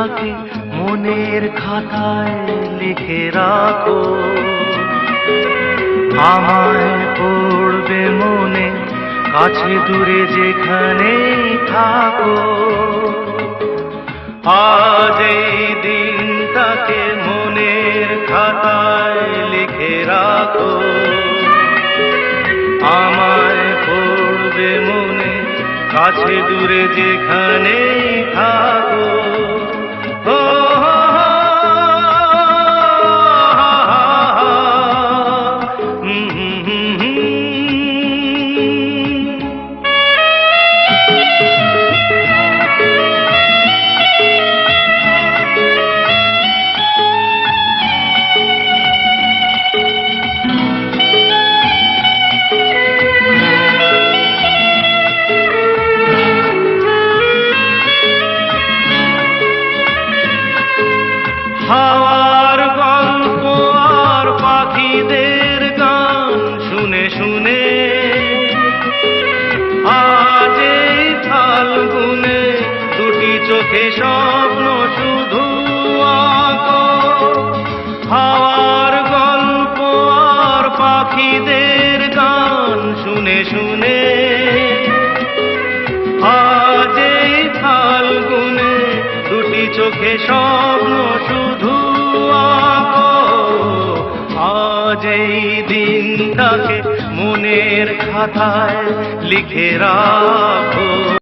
দিনটাকে মনের খাতায় লিখে রাখো, আমায় পড়বে মনে কাছে দূরে যেখানেই থাকো। আজ এই দিনটাকে মনের খাতায় লিখে রাখো, আমায় পড়বে মনে কাছে দূরে যেখানেই থাকো। হাওয়ার গল্প আর পাখিদের গান শুনে শুনে আজ এই ফাল্গুনে দুটি চোখে স্বপ্ন শুধু আঁকো। হাওয়ার গল্প আর পাখিদের গান শুনে শুনে আজ এই ফাল্গুনে দুটি চোখে স্বপ্ন শুধু আঁকো। আজ এই দিনটাকে মনের খাতায় লিখে রাখো।